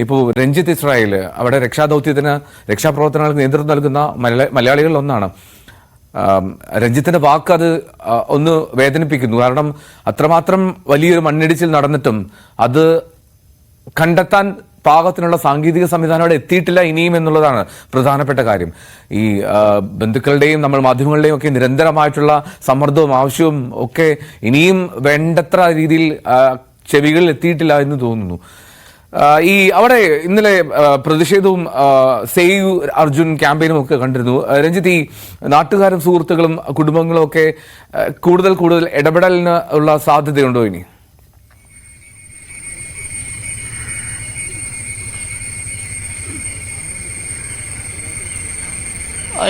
ഇപ്പോൾ രഞ്ജിത്ത് ഇസ്രായേൽ അവിടെ രക്ഷാപ്രവർത്തനങ്ങൾക്ക് നേതൃത്വം നൽകുന്ന മലയാളികളിൽ ഒന്നാണ്. രഞ്ജിത്തിന്റെ വാക്ക് അത് ഒന്ന് വേദനിപ്പിക്കുന്നു. കാരണം അത്രമാത്രം വലിയൊരു മണ്ണിടിച്ചിൽ നടന്നിട്ടും അത് കണ്ടെത്താൻ പാകത്തിനുള്ള സാങ്കേതിക സംവിധാനം അവിടെ എത്തിയിട്ടില്ല ഇനിയും എന്നുള്ളതാണ് പ്രധാനപ്പെട്ട കാര്യം. ഈ ബന്ധുക്കളുടെയും നമ്മൾ മാധ്യമങ്ങളുടെയും ഒക്കെ നിരന്തരമായിട്ടുള്ള സമ്മർദ്ദവും ആവശ്യവും ഒക്കെ ഇനിയും വേണ്ടത്ര രീതിയിൽ ചെവികളിൽ എത്തിയിട്ടില്ല എന്ന് തോന്നുന്നു. ഈ അവിടെ ഇന്നലെ പ്രതിഷേധവും സേവ് അർജുൻ ക്യാമ്പയിനും ഒക്കെ കണ്ടിരുന്നു. രഞ്ജിത്ത്, ഈ നാട്ടുകാരും സുഹൃത്തുക്കളും കുടുംബങ്ങളും ഒക്കെ കൂടുതൽ ഇടപെടലിന് ഉള്ള സാധ്യതയുണ്ടോ ഇനി?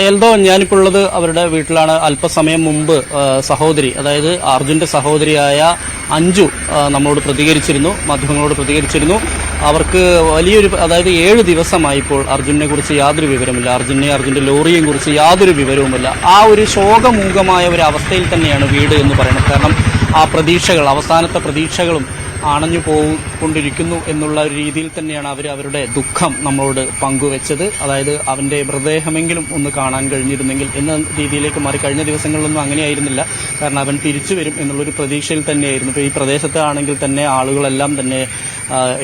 എൽദോ, ഞാനിപ്പോൾ ഉള്ളത് അവരുടെ വീട്ടിലാണ്. അല്പസമയം മുമ്പ് സഹോദരി, അതായത് അർജുന്റെ സഹോദരിയായ അഞ്ജു നമ്മളോട് പ്രതികരിച്ചിരുന്നു, മാധ്യമങ്ങളോട് പ്രതികരിച്ചിരുന്നു. അവർക്ക് വലിയൊരു, അതായത് 7 ദിവസമായി ഇപ്പോൾ അർജുനെ കുറിച്ച് യാതൊരു വിവരമില്ല, അർജുന്റെ ലോറിയെ കുറിച്ച് യാതൊരു വിവരവുമില്ല. ആ ഒരു ശോകമൂകമായ ഒരു അവസ്ഥയിൽ തന്നെയാണ് വീട് എന്ന് പറയുന്നത്. കാരണം ആ പ്രതീക്ഷകൾ, അവസാനത്തെ പ്രതീക്ഷകളും അണഞ്ഞു പോയിക്കൊണ്ടിരിക്കുന്നു എന്നുള്ള ഒരു രീതിയിൽ തന്നെയാണ് അവർ അവരുടെ ദുഃഖം നമ്മളോട് പങ്കുവെച്ചത്. അതായത് അവന്റെ മൃതദേഹമെങ്കിലും ഒന്ന് കാണാൻ കഴിഞ്ഞിരുന്നെങ്കിൽ എന്ന രീതിയിലേക്ക് മാറി. കഴിഞ്ഞ ദിവസങ്ങളിലൊന്നും അങ്ങനെയായിരുന്നില്ല. കാരണം അവൻ തിരിച്ചു വരും എന്നുള്ളൊരു പ്രതീക്ഷയിൽ തന്നെയായിരുന്നു. ഇപ്പോൾ ഈ പ്രദേശത്ത് ആണെങ്കിൽ തന്നെ ആളുകളെല്ലാം തന്നെ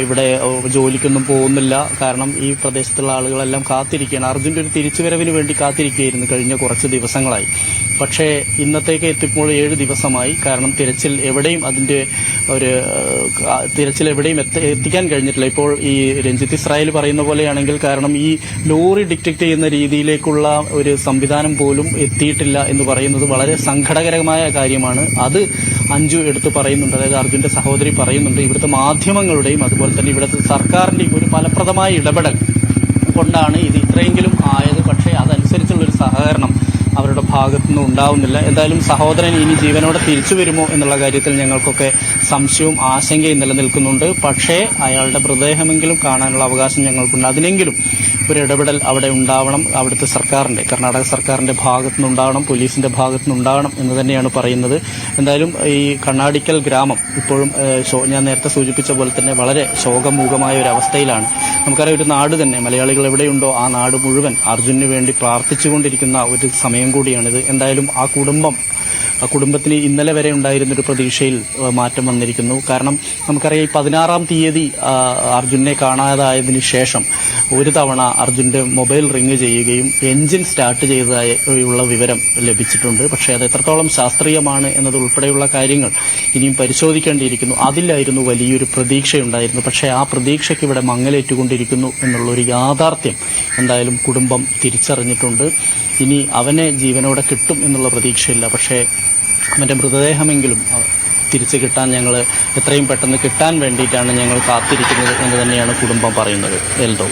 ഇവിടെ ജോലിക്കൊന്നും പോകുന്നില്ല. കാരണം ഈ പ്രദേശത്തുള്ള ആളുകളെല്ലാം കാത്തിരിക്കുകയാണ്, അർജുന്റെ ഒരു തിരിച്ചുവരവിന് വേണ്ടി കാത്തിരിക്കുകയായിരുന്നു കഴിഞ്ഞ കുറച്ച് ദിവസങ്ങളായി. പക്ഷേ ഇന്നത്തേക്ക് എത്തിപ്പോൾ 7 ദിവസമായി. കാരണം തിരച്ചിൽ എവിടെയും എത്തിക്കാൻ കഴിഞ്ഞിട്ടില്ല. ഇപ്പോൾ ഈ രഞ്ജിത്ത് ഇസ്രായേൽ പറയുന്ന പോലെയാണെങ്കിൽ, കാരണം ഈ ലോറി ഡിറ്റക്ട് ചെയ്യുന്ന രീതിയിലേക്കുള്ള ഒരു സംവിധാനം പോലും എത്തിയിട്ടില്ല എന്ന് പറയുന്നത് വളരെ സങ്കടകരമായ കാര്യമാണ്. അത് അഞ്ജു എടുത്ത് പറയുന്നുണ്ട്, അതായത് അർജുന്റെ സഹോദരി പറയുന്നുണ്ട്. ഇവിടുത്തെ മാധ്യമങ്ങളുടെയും അതുപോലെ തന്നെ ഇവിടുത്തെ സർക്കാരിന്റെയും ഒരു ഫലപ്രദമായ ഇടപെടൽ കൊണ്ടാണ് ഇത് ഇത്രയെങ്കിലും ആയത്. പക്ഷേ അതനുസരിച്ചുള്ളൊരു സഹകരണം അവരുടെ ഭാഗത്തുനിന്ന് ഉണ്ടാവുന്നില്ല. എന്തായാലും സഹോദരൻ ഇനി ജീവനോടെ തിരിച്ചു വരുമോ എന്നുള്ള കാര്യത്തിൽ ഞങ്ങൾക്കൊക്കെ സംശയവും ആശങ്കയും നിലനിൽക്കുന്നുണ്ട്. പക്ഷേ അയാളുടെ മൃതദേഹമെങ്കിലും കാണാനുള്ള അവകാശം ഞങ്ങൾക്കുണ്ട്. അതിനെങ്കിലും ഒരു ഇടപെടൽ അവിടെ ഉണ്ടാവണം. അവിടുത്തെ കർണാടക സർക്കാരിന്റെ ഭാഗത്തുനിന്നുണ്ടാവണം, പോലീസിന്റെ ഭാഗത്തുനിന്നുണ്ടാവണം എന്ന് തന്നെയാണ് പറയുന്നത്. എന്തായാലും ഈ കണ്ണാടിക്കൽ ഗ്രാമം ഇപ്പോഴും ഞാൻ നേരത്തെ സൂചിപ്പിച്ച പോലെ തന്നെ വളരെ ശോകമൂകമായ ഒരു അവസ്ഥയിലാണ്. നമുക്കറിയാം, ഒരു നാട് തന്നെ, മലയാളികൾ എവിടെയുണ്ടോ ആ നാട് മുഴുവൻ അർജുനു വേണ്ടി പ്രാർത്ഥിച്ചുകൊണ്ടിരിക്കുന്ന ഒരു സമയം കൂടിയാണിത്. എന്തായാലും ആ കുടുംബത്തിന് ഇന്നലെ വരെ ഉണ്ടായിരുന്നൊരു പ്രതീക്ഷയിൽ മാറ്റം വന്നിരിക്കുന്നു. കാരണം നമുക്കറിയാം, 16-ാം തീയതി അർജുനെ കാണാതായതിനു ശേഷം ഒരു തവണ അർജുന്റെ മൊബൈൽ റിങ് ചെയ്യുകയും എഞ്ചിൻ സ്റ്റാർട്ട് ചെയ്തതായുള്ള വിവരം ലഭിച്ചിട്ടുണ്ട്. പക്ഷേ അത് എത്രത്തോളം ശാസ്ത്രീയമാണ് എന്നതുൾപ്പെടെയുള്ള കാര്യങ്ങൾ ഇനിയും പരിശോധിക്കേണ്ടിയിരിക്കുന്നു. അതിലായിരുന്നു വലിയൊരു പ്രതീക്ഷയുണ്ടായിരുന്നു. പക്ഷേ ആ പ്രതീക്ഷയ്ക്ക് ഇവിടെ മങ്ങലേറ്റുകൊണ്ടിരിക്കുന്നു എന്നുള്ളൊരു യാഥാർത്ഥ്യം എന്തായാലും കുടുംബം തിരിച്ചറിഞ്ഞിട്ടുണ്ട്. ഇനി അവനെ ജീവനോടെ കിട്ടും എന്നുള്ള പ്രതീക്ഷയില്ല. പക്ഷേ അവന്റെ മൃതദേഹമെങ്കിലും തിരിച്ചു കിട്ടാൻ, ഞങ്ങൾ എത്രയും പെട്ടെന്ന് കിട്ടാൻ വേണ്ടിയിട്ടാണ് ഞങ്ങൾ കാത്തിരിക്കുന്നത് എന്ന് തന്നെയാണ് കുടുംബം പറയുന്നത്. എൽദോ,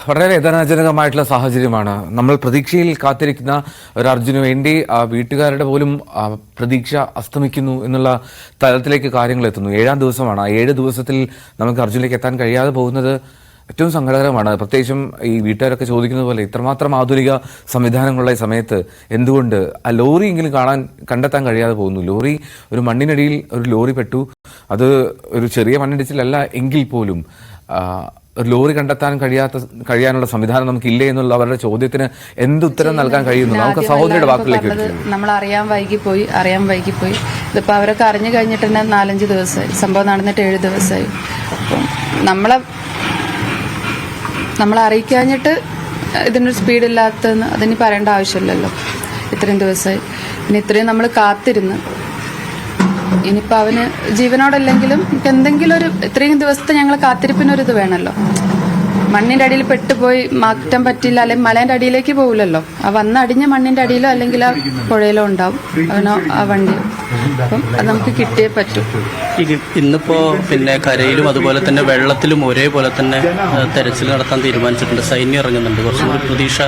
വളരെ വേദനാജനകമായിട്ടുള്ള സാഹചര്യമാണ്. നമ്മൾ പ്രതീക്ഷയിൽ കാത്തിരിക്കുന്ന ഒരു അർജുന് വേണ്ടി വീട്ടുകാരുടെ പോലും പ്രതീക്ഷ അസ്തമിക്കുന്നു എന്നുള്ള തലത്തിലേക്ക് കാര്യങ്ങൾ എത്തുന്നു. 7-ാം ദിവസമാണ്. ആ 7 ദിവസത്തിൽ നമുക്ക് അർജുനിലേക്ക് എത്താൻ കഴിയാതെ പോകുന്നത് ഏറ്റവും സങ്കടകരമാണ്. പ്രത്യേകിച്ചും ഈ വീട്ടുകാരൊക്കെ ചോദിക്കുന്നത് പോലെ ഇത്രമാത്രം ആധുനിക സംവിധാനങ്ങളുള്ള ഈ സമയത്ത് എന്തുകൊണ്ട് ആ ലോറി എങ്കിലും കണ്ടെത്താൻ കഴിയാതെ പോകുന്നു. ഒരു മണ്ണിനടിയിൽ ഒരു ലോറി പെട്ടു. അത് ഒരു ചെറിയ മണ്ണിടിച്ചിലല്ല എങ്കിൽ പോലും ഒരു ലോറി കണ്ടെത്താൻ കഴിയാനുള്ള സംവിധാനം നമുക്കില്ലേ എന്നുള്ള അവരുടെ ചോദ്യത്തിന് എന്തുത്തരം നൽകാൻ കഴിയുന്നു? നമുക്ക് സഹോദരിയുടെ വാക്കുകളിലേക്ക് നമ്മൾ അറിയാൻ വൈകിപ്പോയി. ഇതിപ്പോ അവരൊക്കെ അറിഞ്ഞു കഴിഞ്ഞിട്ട് തന്നെ 4-5 ദിവസമായി. സംഭവം നടന്നിട്ട് 7 ദിവസമായി. അപ്പം നമ്മളെ അറിയിക്കാഞ്ഞിട്ട് ഇതിനൊരു സ്പീഡില്ലാത്തതെന്ന് അതിന് പറയേണ്ട ആവശ്യമില്ലല്ലോ. ഇത്രയും ദിവസമായി, പിന്നെ ഇത്രയും നമ്മൾ കാത്തിരുന്ന്. ഇനിയിപ്പോൾ അവന് ജീവനോടല്ലെങ്കിലും എന്തെങ്കിലും ഇത്രയും ദിവസത്തെ ഞങ്ങൾ കാത്തിരിപ്പിനൊരിത് വേണമല്ലോ. മണ്ണിന്റെ അടിയിൽ പെട്ടുപോയി മാറ്റാൻ പറ്റില്ല, അല്ലെങ്കിൽ മലേന്റെ അടിയിലേക്ക് പോകില്ലല്ലോ. ആ അടിഞ്ഞ മണ്ണിന്റെ അടിയിലോ അല്ലെങ്കിൽ ആ പുഴയിലോ ഉണ്ടാവും അവനോ ആ വണ്ടിയോ. അപ്പം അത് നമുക്ക് കിട്ടിയേ പറ്റൂ. ഇന്നിപ്പോ പിന്നെ കരയിലും അതുപോലെ തന്നെ വെള്ളത്തിലും ഒരേപോലെ തന്നെ തെരച്ചിൽ നടത്താൻ തീരുമാനിച്ചിട്ടുണ്ട്. സൈന്യം ഇറങ്ങുന്നുണ്ട്. കുറച്ചും കൂടി പ്രതീക്ഷ.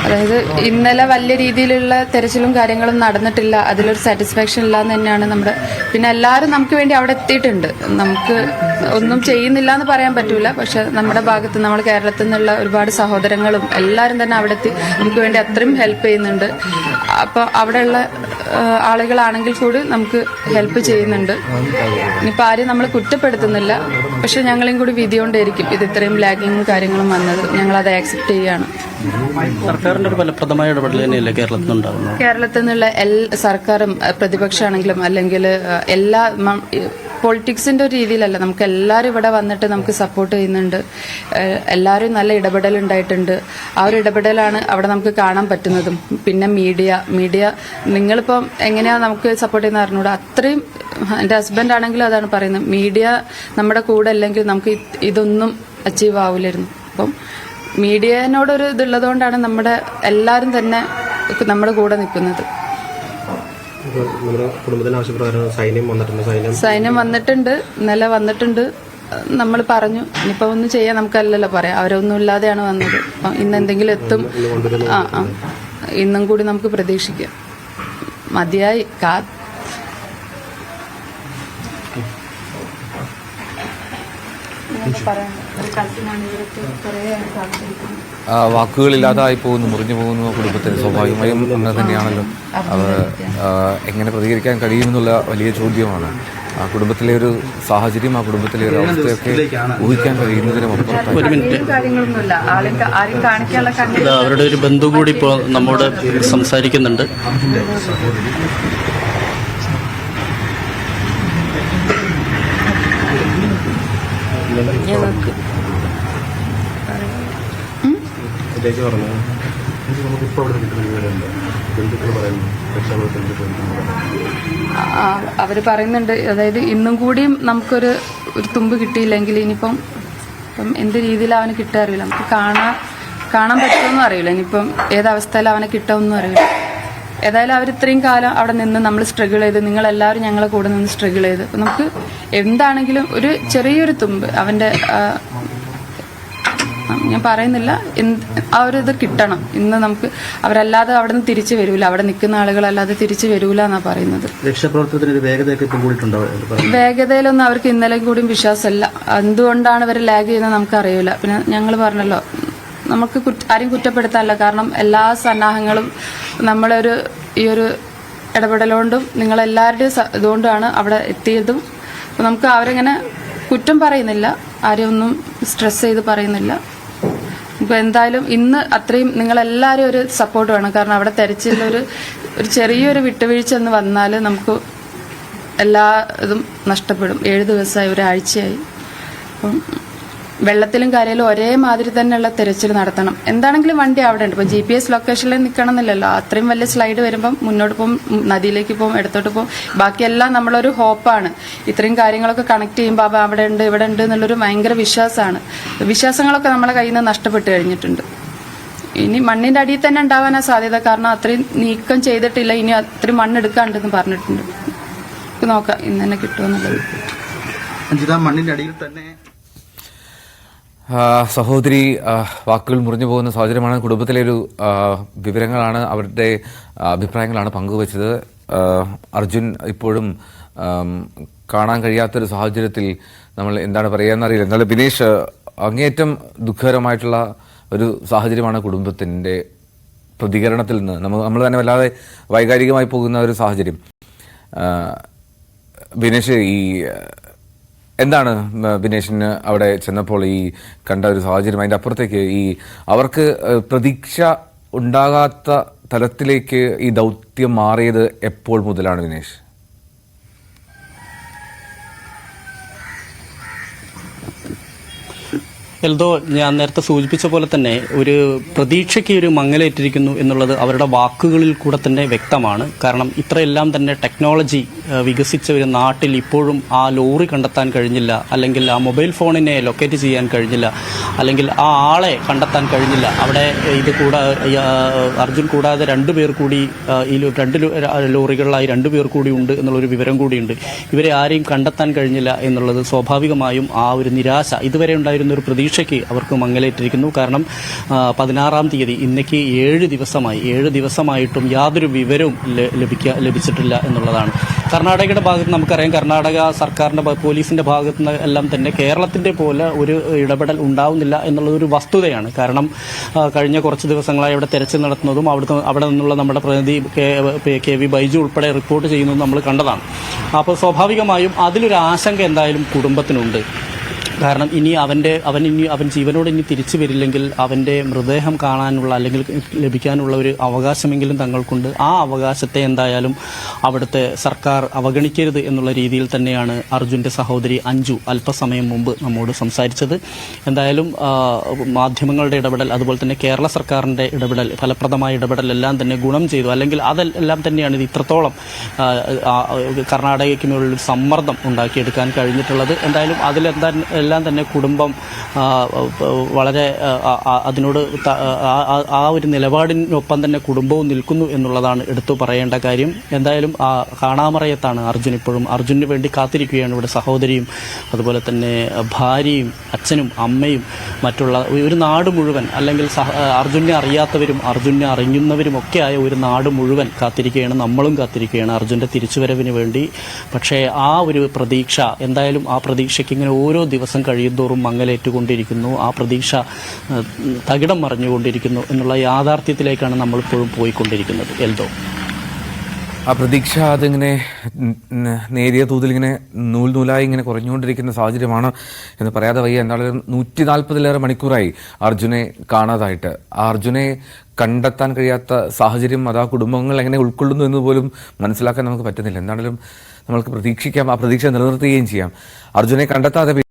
അതായത് ഇന്നലെ വലിയ രീതിയിലുള്ള തെരച്ചിലും കാര്യങ്ങളും നടന്നിട്ടില്ല. അതിലൊരു സാറ്റിസ്ഫാക്ഷൻ ഇല്ലാന്ന് തന്നെയാണ് നമ്മുടെ. പിന്നെ എല്ലാവരും നമുക്ക് വേണ്ടി അവിടെ എത്തിയിട്ടുണ്ട്. നമുക്ക് ഒന്നും ചെയ്യുന്നില്ല എന്ന് പറയാൻ പറ്റൂല. പക്ഷെ നമ്മുടെ ഭാഗത്ത്, നമ്മൾ കേരളത്തിൽ നിന്നുള്ള ഒരുപാട് സഹോദരങ്ങളും എല്ലാവരും തന്നെ അവിടെ എത്തി നമുക്ക് വേണ്ടി അത്രയും ഹെൽപ്പ് ചെയ്യുന്നുണ്ട്. അപ്പോൾ അവിടെയുള്ള ആളുകളാണെങ്കിൽ കൂടി നമുക്ക് ഹെൽപ്പ് ചെയ്യുന്നുണ്ട്. ഇനിയിപ്പോൾ ആരും നമ്മൾ കുറ്റപ്പെടുത്തുന്നില്ല. പക്ഷെ ഞങ്ങളെയും കൂടി വിധിയോണ്ടായിരിക്കും ഇത് ഇത്രയും ലാഗിങ്ങും കാര്യങ്ങളും വന്നത്. ഞങ്ങളത് ആക്സെപ്റ്റ് ചെയ്യുകയാണ്. സർക്കാരിന്റെ ഒരു ഫലപ്രദമായ ഇടപെടൽ തന്നെയല്ലേ കേരളത്തിൽ നിന്നുണ്ടാകുന്നത്? കേരളത്തിൽ നിന്നുള്ള സർക്കാരും പ്രതിപക്ഷമാണെങ്കിലും അല്ലെങ്കിൽ എല്ലാ പൊളിറ്റിക്സിന്റെ ഒരു രീതിയിലല്ല, നമുക്ക് എല്ലാവരും ഇവിടെ വന്നിട്ട് നമുക്ക് സപ്പോർട്ട് ചെയ്യുന്നുണ്ട്. എല്ലാവരും നല്ല ഇടപെടൽ ഉണ്ടായിട്ടുണ്ട്. ആ ഒരു ഇടപെടലാണ് അവിടെ നമുക്ക് കാണാൻ പറ്റുന്നതും. പിന്നെ മീഡിയ നിങ്ങളിപ്പം എങ്ങനെയാ നമുക്ക് സപ്പോർട്ട് ചെയ്യുന്ന അറിഞ്ഞൂടാ. അത്രയും എൻ്റെ ഹസ്ബൻഡ് ആണെങ്കിലും അതാണ് പറയുന്നത്, മീഡിയ നമ്മുടെ കൂടെ അല്ലെങ്കിൽ നമുക്ക് ഇതൊന്നും അച്ചീവ് ആവില്ലായിരുന്നു. അപ്പം മീഡിയനോടൊരു ഇതുള്ളതുകൊണ്ടാണ് നമ്മുടെ എല്ലാവരും തന്നെ നമ്മുടെ കൂടെ നിൽക്കുന്നത്. സൈന്യം വന്നിട്ടുണ്ട്, ഇന്നലെ വന്നിട്ടുണ്ട്. നമ്മൾ പറഞ്ഞു ഇനിയിപ്പോ ഒന്നും ചെയ്യാൻ നമുക്കല്ലല്ലോ പറയാം, അവരൊന്നും ഇല്ലാതെയാണ് വന്നത്. അപ്പം ഇന്ന് എന്തെങ്കിലും എത്തും. ഇന്നും കൂടി നമുക്ക് പ്രതീക്ഷിക്കാം. മതിയായി വാക്കുകളില്ലാതായി പോകുന്നു, മുറിഞ്ഞു പോകുന്നു കുടുംബത്തിന്. സ്വാഭാവികമായും അങ്ങനെ തന്നെയാണല്ലോ. അവർ എങ്ങനെ പ്രതികരിക്കാൻ കഴിയുമെന്നുള്ള വലിയ ചോദ്യമാണ്. ആ കുടുംബത്തിലെ ഒരു സാഹചര്യം, ആ കുടുംബത്തിലെ ഒരു അവസ്ഥയൊക്കെ ഊഹിക്കാൻ കഴിയുന്നതിനും അവരുടെ ഒരു ബന്ധു കൂടി ഇപ്പോൾ നമ്മോട് സംസാരിക്കുന്നുണ്ട്. അവര് പറയുന്നുണ്ട്, അതായത് ഇന്നും കൂടിയും നമുക്കൊരു തുമ്പ് കിട്ടിയില്ലെങ്കിൽ ഇനിയിപ്പം എന്ത് രീതിയിൽ അവന് കിട്ടാൻ അറിയില്ല. നമുക്ക് കാണാൻ പറ്റുമെന്നും അറിയില്ല. ഇനിയിപ്പം ഏതവസ്ഥയിൽ അവനെ കിട്ടുമെന്നും അറിയില്ല. ഏതായാലും അവർ ഇത്രയും കാലം അവിടെ നിന്ന് നമ്മൾ സ്ട്രഗിൾ ചെയ്ത്, നിങ്ങളെല്ലാവരും ഞങ്ങളെ കൂടെ നിന്ന് സ്ട്രഗിൾ ചെയ്ത്, അപ്പം നമുക്ക് എന്താണെങ്കിലും ഒരു ചെറിയൊരു തുമ്പ് അവൻ്റെ ഞാൻ പറയുന്നില്ല, ആ ഒരു ഇത് കിട്ടണം. ഇന്ന് നമുക്ക് അവരല്ലാതെ അവിടെ നിന്ന് തിരിച്ചു വരൂല, അവിടെ നിൽക്കുന്ന ആളുകളല്ലാതെ തിരിച്ചു വരൂല എന്നാ പറയുന്നത്. രക്ഷാപ്രവർത്തനത്തിന് വേഗതയിലൊന്നും അവർക്ക് ഇന്നലെ കൂടിയും വിശ്വാസമല്ല. എന്തുകൊണ്ടാണ് ഇവർ ലാഗ് ചെയ്യുന്നത് നമുക്കറിയില്ല. പിന്നെ ഞങ്ങൾ പറഞ്ഞല്ലോ, നമുക്ക് ആരും കുറ്റപ്പെടുത്താനല്ല, കാരണം എല്ലാ സന്നാഹങ്ങളും നമ്മളൊരു ഈ ഒരു ഇടപെടലുകൊണ്ടും നിങ്ങളെല്ലാവരുടെയും ഇതുകൊണ്ടാണ് അവിടെ എത്തിയതും. അപ്പം നമുക്ക് അവരിങ്ങനെ കുറ്റം പറയുന്നില്ല, ആരെയും ഒന്നും സ്ട്രെസ് ചെയ്ത് പറയുന്നില്ല. ഇപ്പം എന്തായാലും ഇന്ന് അത്രയും നിങ്ങളെല്ലാവരും ഒരു സപ്പോർട്ട് വേണം. കാരണം അവിടെ തെരച്ചിലൊരു ചെറിയൊരു വിട്ടുവീഴ്ച എന്ന് വന്നാൽ നമുക്ക് എല്ലാ ഇതും നഷ്ടപ്പെടും. 7 ദിവസമായി, ഒരാഴ്ചയായി. അപ്പം വെള്ളത്തിലും കരയിലും ഒരേ മാതിരി തന്നെയുള്ള തെരച്ചിൽ നടത്തണം. എന്താണെങ്കിലും വണ്ടി അവിടെ ഉണ്ട്. ഇപ്പം GPS ലൊക്കേഷനിൽ നിൽക്കണം എന്നില്ലല്ലോ. അത്രയും വലിയ സ്ലൈഡ് വരുമ്പം മുന്നോട്ട് പോകും, നദിയിലേക്ക് പോകും, ഇടത്തോട്ട് പോകും. ബാക്കിയെല്ലാം നമ്മളൊരു ഹോപ്പാണ്. ഇത്രയും കാര്യങ്ങളൊക്കെ കണക്ട് ചെയ്യുമ്പോൾ അവിടെ ഉണ്ട് ഇവിടെ ഉണ്ട് എന്നുള്ളൊരു ഭയങ്കര വിശ്വാസമാണ്. വിശ്വാസങ്ങളൊക്കെ നമ്മളെ കയ്യിൽ നിന്ന് നഷ്ടപ്പെട്ട് കഴിഞ്ഞിട്ടുണ്ട്. ഇനി മണ്ണിന്റെ അടിയിൽ തന്നെ ഉണ്ടാവാനാ സാധ്യത. കാരണം അത്രയും നീക്കം ചെയ്തിട്ടില്ല, ഇനി അത്രയും മണ്ണെടുക്കാണ്ടെന്ന് പറഞ്ഞിട്ടുണ്ട്. നോക്കാം ഇന്ന് തന്നെ കിട്ടുമെന്നുള്ളത്. മണ്ണിന്റെ അടിയിൽ തന്നെ സഹോദരി വാക്കുകൾ മുറിഞ്ഞു പോകുന്ന സാഹചര്യമാണ്. കുടുംബത്തിലെ ഒരു വിവരങ്ങളാണ്, അവരുടെ അഭിപ്രായങ്ങളാണ് പങ്കുവച്ചത്. അർജുൻ ഇപ്പോഴും കാണാൻ കഴിയാത്തൊരു സാഹചര്യത്തിൽ നമ്മൾ എന്താണ് പറയാന്നറിയില്ല. എന്നാലും ബിനേഷ്, അങ്ങേയറ്റം ദുഃഖകരമായിട്ടുള്ള ഒരു സാഹചര്യമാണ് കുടുംബത്തിൻ്റെ പ്രതികരണത്തിൽ നിന്ന്. നമ്മൾ തന്നെ വല്ലാതെ വൈകാരികമായി പോകുന്ന ഒരു സാഹചര്യം. ബിനേഷ്, എന്താണ് ബിനേഷിന് അവിടെ ചെന്നപ്പോൾ ഈ കണ്ട ഒരു സാഹചര്യം, അതിൻ്റെ അപ്പുറത്തേക്ക് അവർക്ക് പ്രതീക്ഷ ഉണ്ടാകാത്ത തലത്തിലേക്ക് ഈ ദൗത്യം മാറിയത് എപ്പോൾ മുതലാണ് ബിനേഷ്? എൽദോ, ഞാൻ നേരത്തെ സൂചിപ്പിച്ച പോലെ തന്നെ ഒരു പ്രതീക്ഷയ്ക്ക് ഒരു മങ്ങലേറ്റിരിക്കുന്നു എന്നുള്ളത് അവരുടെ വാക്കുകളിൽ കൂടെ തന്നെ വ്യക്തമാണ്. കാരണം ഇത്രയെല്ലാം തന്നെ ടെക്നോളജി വികസിച്ച ഒരു നാട്ടിൽ ഇപ്പോഴും ആ ലോറി കണ്ടെത്താൻ കഴിഞ്ഞില്ല, അല്ലെങ്കിൽ ആ മൊബൈൽ ഫോണിനെ ലൊക്കേറ്റ് ചെയ്യാൻ കഴിഞ്ഞില്ല, അല്ലെങ്കിൽ ആ ആളെ കണ്ടെത്താൻ കഴിഞ്ഞില്ല. അവിടെ ഇത് അർജുൻ കൂടാതെ 2 പേർ കൂടി, ഈ 2 ലോറികളിലായി 2 പേർ കൂടി ഉണ്ട് എന്നുള്ളൊരു വിവരം കൂടിയുണ്ട്. ഇവരെ ആരെയും കണ്ടെത്താൻ കഴിഞ്ഞില്ല എന്നുള്ളത് സ്വാഭാവികമായും ആ ഒരു നിരാശ, ഇതുവരെ ഉണ്ടായിരുന്ന ഒരു പ്രതീക്ഷയ്ക്ക് അവർക്ക് മങ്ങലേറ്റിരിക്കുന്നു. കാരണം 16-ാം തീയതി, ഇന്നേക്ക് 7 ദിവസമായിട്ടും യാതൊരു വിവരവും ലഭിച്ചിട്ടില്ല എന്നുള്ളതാണ്. കർണാടകയുടെ ഭാഗത്ത് നമുക്കറിയാം, കർണാടക സർക്കാരിന്റെ പോലീസിന്റെ ഭാഗത്ത് നിന്ന് എല്ലാം തന്നെ കേരളത്തിന്റെ പോലെ ഒരു ഇടപെടൽ ഉണ്ടാവുന്നില്ല എന്നുള്ളതൊരു വസ്തുതയാണ്. കാരണം കഴിഞ്ഞ കുറച്ച് ദിവസങ്ങളായി അവിടെ തെരച്ചിൽ നടത്തുന്നതും അവിടെ നിന്നുള്ള നമ്മുടെ പ്രതിനിധി KV ബൈജു ഉൾപ്പെടെ റിപ്പോർട്ട് ചെയ്യുന്നതും നമ്മൾ കണ്ടതാണ്. അപ്പോൾ സ്വാഭാവികമായും അതിലൊരു ആശങ്ക എന്തായാലും കുടുംബത്തിനുണ്ട്. കാരണം ഇനി അവൻ ജീവനോട് ഇനി തിരിച്ചു വരില്ലെങ്കിൽ അവന്റെ മൃതദേഹം കാണാനുള്ള അല്ലെങ്കിൽ ലഭിക്കാനുള്ള ഒരു അവകാശമെങ്കിലും തങ്ങൾക്കുണ്ട്. ആ അവകാശത്തെ എന്തായാലും അവിടുത്തെ സർക്കാർ അവഗണിക്കരുത് എന്നുള്ള രീതിയിൽ തന്നെയാണ് അർജുന്റെ സഹോദരി അഞ്ജു അല്പസമയം മുമ്പ് നമ്മോട് സംസാരിച്ചത്. എന്തായാലും മാധ്യമങ്ങളുടെ ഇടപെടൽ, അതുപോലെ തന്നെ കേരള സർക്കാരിന്റെ ഇടപെടൽ, ഫലപ്രദമായ ഇടപെടൽ എല്ലാം തന്നെ ഗുണം ചെയ്തു. അല്ലെങ്കിൽ അതെല്ലാം തന്നെയാണ് ഇത് ഇത്രത്തോളം കർണാടകയ്ക്ക് മേലുള്ള സമ്മർദ്ദം ഉണ്ടാക്കിയെടുക്കാൻ കഴിഞ്ഞിട്ടുള്ളത്. എന്തായാലും എല്ലാം തന്നെ കുടുംബം വളരെ അതിനോട് ആ ഒരു നിലപാടിനൊപ്പം തന്നെ കുടുംബവും നിൽക്കുന്നു എന്നുള്ളതാണ് എടുത്തു പറയേണ്ട കാര്യം. എന്തായാലും കാണാമറയത്താണ് അർജുൻ ഇപ്പോഴും. അർജുനു വേണ്ടി കാത്തിരിക്കുകയാണ് ഇവിടെ സഹോദരിയും അതുപോലെ തന്നെ ഭാര്യയും അച്ഛനും അമ്മയും മറ്റുള്ള ഒരു നാട് മുഴുവൻ, അല്ലെങ്കിൽ അർജുനെ അറിയാത്തവരും അർജുനെ അറിയുന്നവരും ഒക്കെ ആയ ഒരു നാട് മുഴുവൻ കാത്തിരിക്കുകയാണ്. നമ്മളും കാത്തിരിക്കുകയാണ് അർജുന്റെ തിരിച്ചുവരവിന് വേണ്ടി. പക്ഷേ ആ ഒരു പ്രതീക്ഷ, എന്തായാലും ആ പ്രതീക്ഷയ്ക്ക് ഇങ്ങനെ ഓരോ ദിവസം കഴിയുന്തോറും മങ്ങലേറ്റുകൊണ്ടിരിക്കുന്നു. ആ പ്രതീക്ഷ തകിടം മറിഞ്ഞുകൊണ്ടിരിക്കുന്നു എന്നുള്ള യാഥാർത്ഥ്യത്തിലേക്കാണ് നമ്മളിപ്പോഴും പോയിക്കൊണ്ടിരിക്കുന്നത്. എൽദോ, ആ പ്രതീക്ഷ അതിങ്ങനെ നേരിയ തോതിൽ ഇങ്ങനെ നൂലായി ഇങ്ങനെ കുറഞ്ഞുകൊണ്ടിരിക്കുന്ന സാഹചര്യമാണ് എന്ന് പറയാതെ വയ്യ. എന്തായാലും 140-ലേറെ മണിക്കൂറായി അർജുനെ കാണാതായിട്ട്. ആ അർജുനെ കണ്ടെത്താൻ കഴിയാത്ത സാഹചര്യം അത് ആ കുടുംബങ്ങൾ എങ്ങനെ ഉൾക്കൊള്ളുന്നു എന്ന് പോലും മനസ്സിലാക്കാൻ നമുക്ക് പറ്റുന്നില്ല. എന്താണെങ്കിലും നമ്മൾക്ക് പ്രതീക്ഷിക്കാം, ആ പ്രതീക്ഷ നിലനിർത്തുകയും ചെയ്യാം. അർജുനെ കണ്ടെത്താതെ